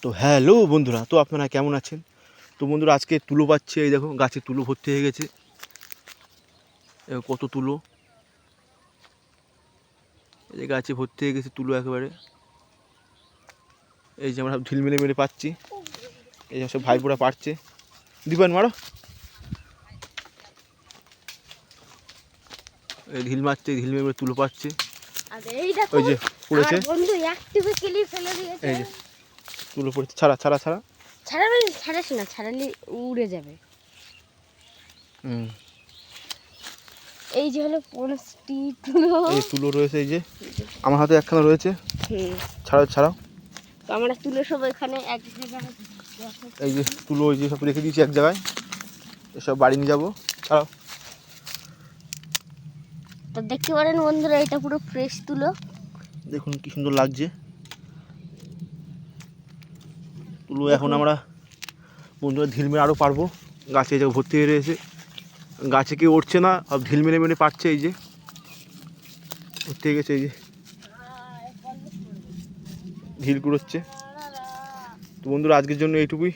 তো হ্যালো বন্ধুরা, তো আপনারা কেমন আছেন? তো বন্ধুরা, আজকে তুলো পাচ্ছে। এই দেখো, গাছে তুলো ভর্তি হয়ে গেছে। কত তুলো! এই গাছে ভর্তি হয়ে গেছে তুলো একেবারে। এই যে আমরা ঢিল মেরে মেরে পাচ্ছি। এই যে সব ভাইপোরা পারছে। দিবেন মারো, এই ঢিল মারছে, ঢিল মেরে মেরে তুলো পাচ্ছে। ওই যে পড়েছে, এই যে তুলো পড়েছে। ছাড়া ছাড়া ছাড়া ছাড়াস না, ছাড়ালে উড়ে যাবে। এই যে হলো 5টি তুলো। এই তুলো রয়েছে, এই যে আমার হাতে একখানা রয়েছে। ছাড়াও ছাড়াও। তো আমরা তুলো সব এখানে এক জায়গায়, এই যে তুলো, এই যে সব রেখে দিয়েছি এক জায়গায়। এসব বাড়ি নিয়ে যাবো। ছাড়াও। তো দেখতে পারেন বন্ধুরা, এটা পুরো ফ্রেশ তুলো। দেখুন কি সুন্দর লাগছে তুলো। এখন আমরা বন্ধুরা ঢিল মেরে আরও পারবো। গাছে যে ভর্তি হয়ে রয়েছে, গাছে কেউ উঠছে না, সব ঢিল মেরে মেরে পারছে। এই যে ভর্তি হয়ে গেছে, এই যে ঢিল কুড়োচ্ছে। তো বন্ধুরা, আজকের জন্য এইটুকুই।